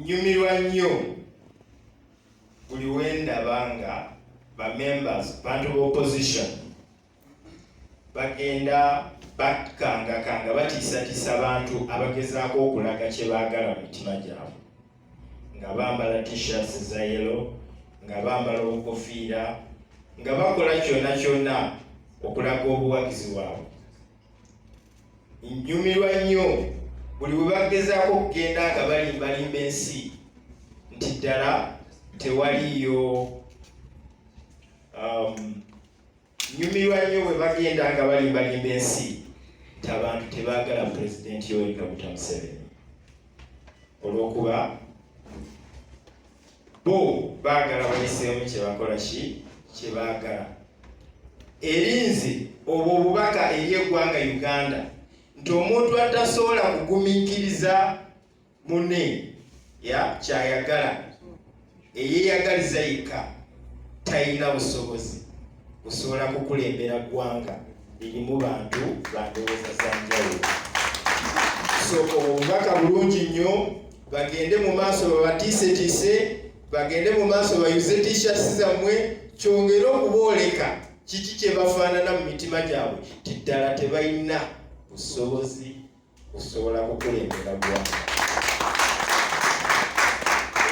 Nyumirwa nnyo buli wendaba nga ba-members bantu b'opposition bagenda bakangakanga batiisatiisa bantu abagezaako okulaga kye baagala mu mitima gyabwe, nga bambala t-shirts za yellow, nga bambala obukofiira, nga bakola kyonna kyonna okulaga obuwagizi bwabwe. Nnyumirwa nnyo buli bwe bagezaako okugenda nga balimbalimba ensi nti ddala tewaliyo nyumirwa nnyo bwe bagenda nga balimbalimba ensi nti abantu tebaagala pulezidenti Yoweri Kaguta Museveni, olw'okuba bo baagala bayiseemu kye bakola kye baagala. Erinze obwo obubaka eri eggwanga Uganda nti omuntu atasobola kugumiikiriza munne kyayagala eyeeyagaliza yekka talina busobozi busobola kukulembera ggwanga lirimu bantu bandowooza za njawulo. So obubaka bulungi nnyo, bagende mu maaso babatiisetiise, bagende mu maaso bayuze t-shirts zammwe, kyongere okubooleka kiki kye bafaanana mu mitima gyabwe ti ddala tebalina busobozi busobola kukulembera ggwanga.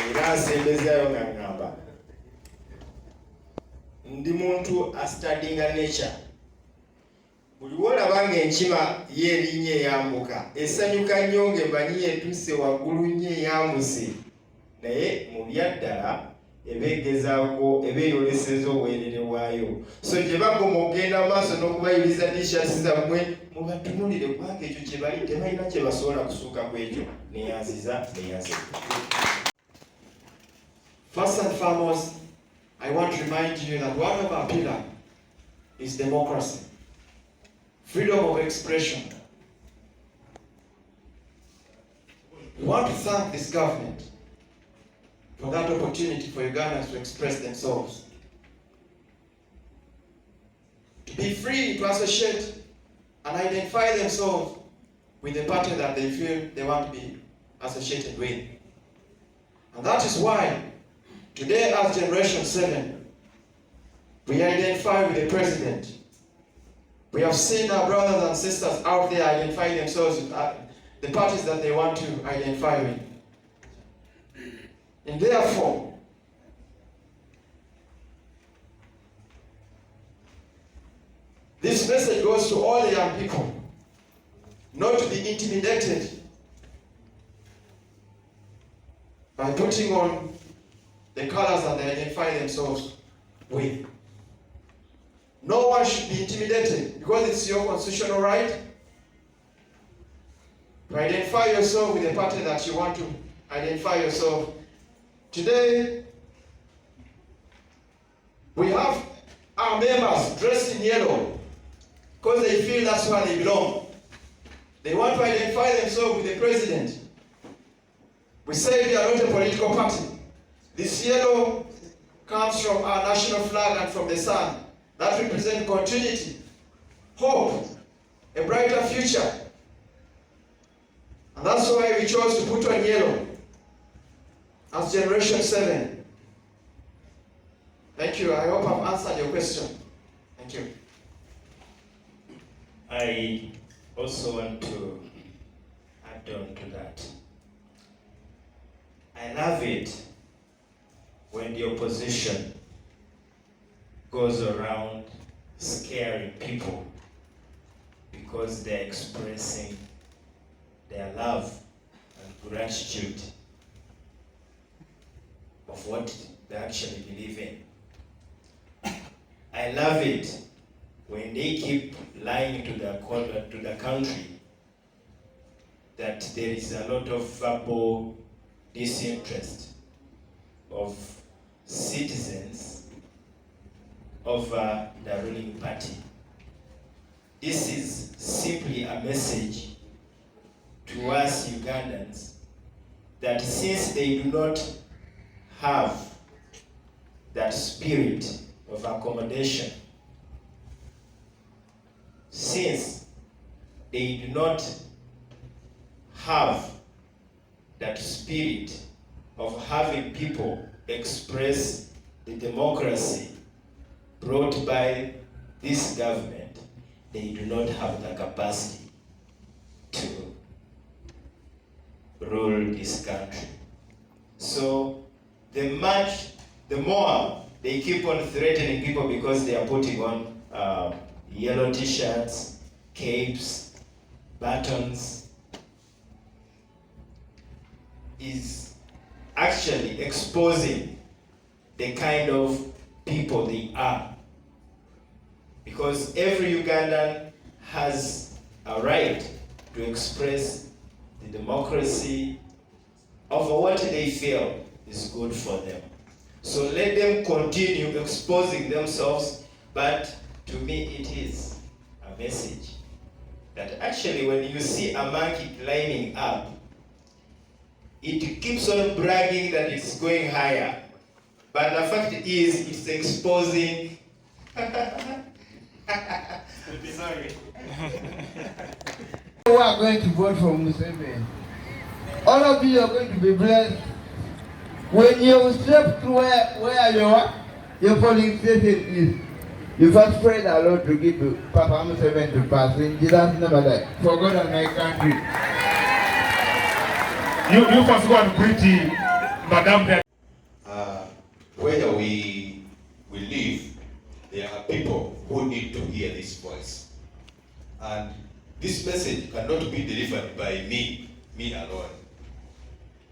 Era nsembezaayo nga ngamba ndi muntu astudinga nature. Buli wolaba ng'enkima yeerinnya eyambuka esanyuka nnyo ng'emanyi etuuse waggulu nnyo eyambuse, naye mu byaddala eba egezaako eba eyoleseza obwerere bwayo. So gye bagoma okugenda maaso n'okubayuliza t-shirts zammwe mubatunulire kubanga ekyo kye bali tebalina kye basobola kusuuka ku ekyo neyanziza. First and foremost, I want to remind you that one of our pillars is democracy, freedom of expression. We want to thank this government for that opportunity for Ugandans to express themselves, to be free to associate and identify themselves with the party that they feel they want to be associated with. And that is why today, as Generation 7, we identify with the president. We have seen our brothers and sisters out there identify themselves with the parties that they want to identify with. And therefore, this message goes to all the young people, not to be intimidated by putting on the colors that they identify themselves with. No one should be intimidated because it's your constitutional right to identify yourself with the party that you want to identify yourself. Today, we have our members dressed in yellow because they feel that's where they belong. They want to identify themselves with the president. We say we are not a political party. This yellow comes from our national flag and from the sun. That represents continuity, hope, a brighter future. And that's why we chose to put on yellow as Generation 7. Thank you. I hope I've answered your question. Thank you. I also want to add on to that. I love it when the opposition goes around scaring people because they're expressing their love and gratitude of what they actually believe in. I love it when they keep lying to the country that there is a lot of verbal disinterest of citizens of the ruling party. This is simply a message to us Ugandans that since they do not have that spirit of accommodation, since they do not have that spirit of having people express the democracy brought by this government, they do not have the capacity to rule this country. So the more they keep on threatening people because they are putting on yellow t-shirts, capes, buttons, is actually exposing the kind of people they are. Because every Ugandan has a right to express the democracy of what they feel is good for them. So let them continue exposing themselves, but to me it is a message that actually when you see a monkey climbing up, it keeps on bragging that it's going higher. But the fact is, it's exposing. Sorry. We are going to vote for Museveni. All of you are going to be blessed. When you step to where your polling station is, you first pray the Lord to give Papa Museveni to pass. In Jesus' name, like, for God and my country. You first go and greet Madam there. Where we live, there are people who need to hear this voice. And this message cannot be delivered by me alone.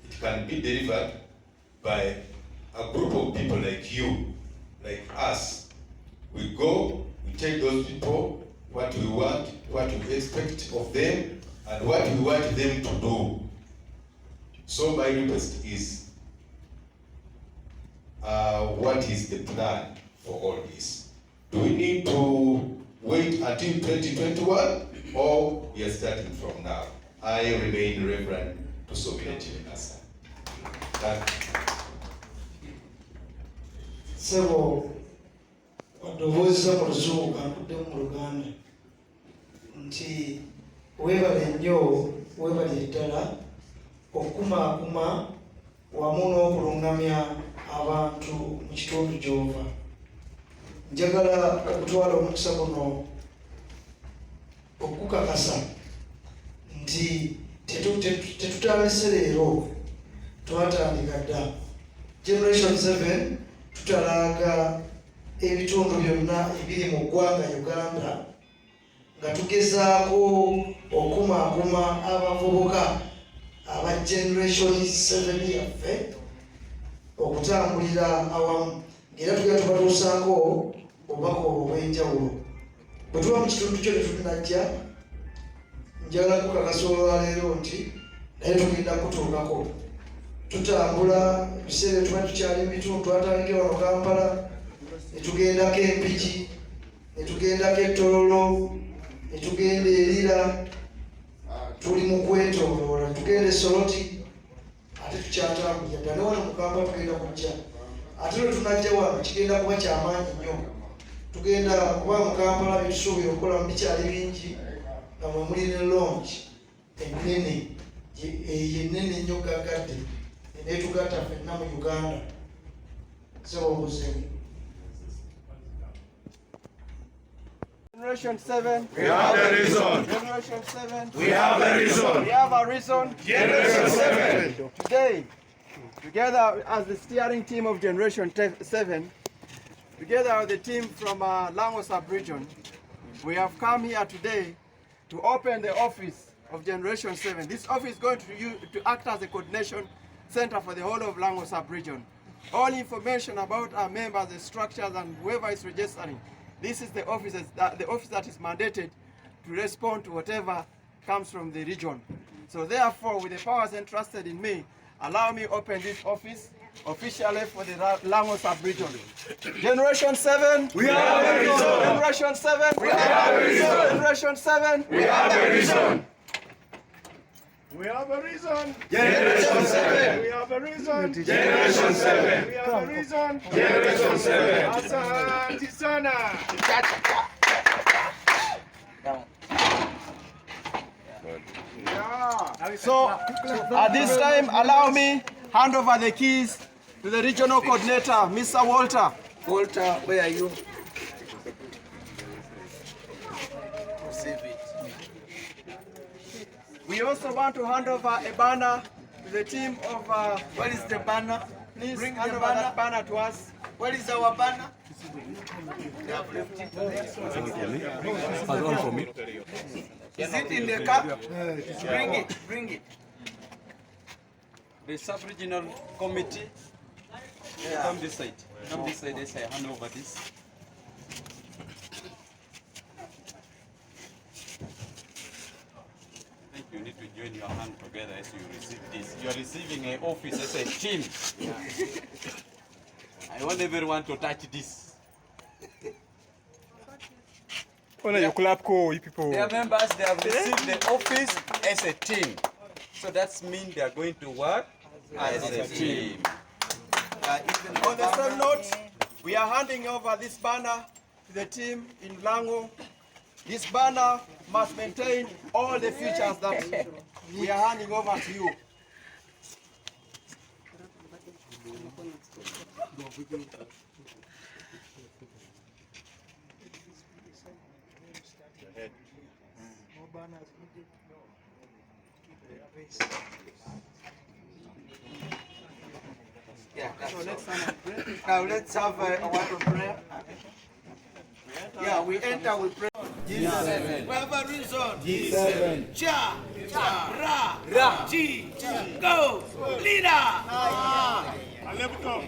It can be delivered by a group of people like you, like us. We go, we tell those people what we want, what we expect of them, and what we want them to do. So my request is, what is the plan for all this? Do we need to wait until 2021 or we are starting from now? I remain Reverend to Soviet Nasa. Sebo wadovoza mu luzungu kankudde mu Luganda nti weebale nnyo weebale ddala okukumaakuma wamu n'okulungamya abantu mu kitundu gy'ova. Njagala okutwala omukisa guno okukakasa nti tetutandise leero, twatandika dda. Generation 7 tutalaaga ebitundu byonna ebiri mu ggwanga Uganda nga tugezaako okukumaakuma abavubuka aba Generation 7 yaffe okutambulira awamu, ng'era tugenda tubatuusaako obubaka obw'enjawulo. Bwe tuba mu kitundu kyo ne tutunajja, njagala kukakasa olwaleero nti naye tugenda kutuukako. Tutambula ebiseera tuba tukyali mu bitundu, twatandikira wano Kampala, ne tugendako Empigi, ne tugendako Ettololo, ne tugenda Erira, tuli mu kwetooloola, tugenda e Soroti, ate tukyatambulira ddala ne wano mu Kampala tugenda kujja. Ate lwe tunajja wano kigenda kuba kyamaanyi nnyo. Tugenda kuba mu Kampala byetusuubira okukola bikyali bingi, nga mwe muli ne launch ennene, eyo ennene ennyo gagadde, neetugatta ffenna mu Uganda. Sebo obuzibu. Generation 7. We have the reason. Generation 7. We have the reason. We have a reason. Generation 7. Today, together as the steering team of Generation 7, together with the team from Lango sub-region, we have come here today to open the office of Generation 7. This office is going to act as a coordination center for the whole of Lango sub-region. All information about our members, the structures, and whoever is registering. This is the office that is mandated to respond to whatever comes from the region. So therefore, with the powers entrusted in me, allow me open this office officially for the Lango sub-region. Generation 7, We have the reason. Generation 7, We have the reason. Generation 7, We have the reason. We have a reason. Generation 7. We have a reason. Generation 7. We have a reason. Generation 7. Asante sana. So at this time, allow me hand over the keys to the regional coordinator, Mr. Walter. Walter, where are you? We also want to hand over a banner to the team of... Where is the banner? Please Bring hand the over banner. that banner to us. Where is our banner? They have left it. Is it in the cup? Bring it, bring it. The sub-regional committee, come this side. Come this side, yes, I hand over this. I think you need to join your hand together as you receive this. You are receiving an office as a team. I want everyone to touch this. You clap, you people. Their members, they have received the office as a team. So that means they are going to work as a team. On the same note, we are handing over this banner to the team in Lango. This banner must maintain all the features that we are handing over to you. Yeah, now let's have a word of prayer. Yeah, we enter with prayer. G7. We have a reason. G7. Cha. Ra. Ra. G. Go. Leader. Let's go.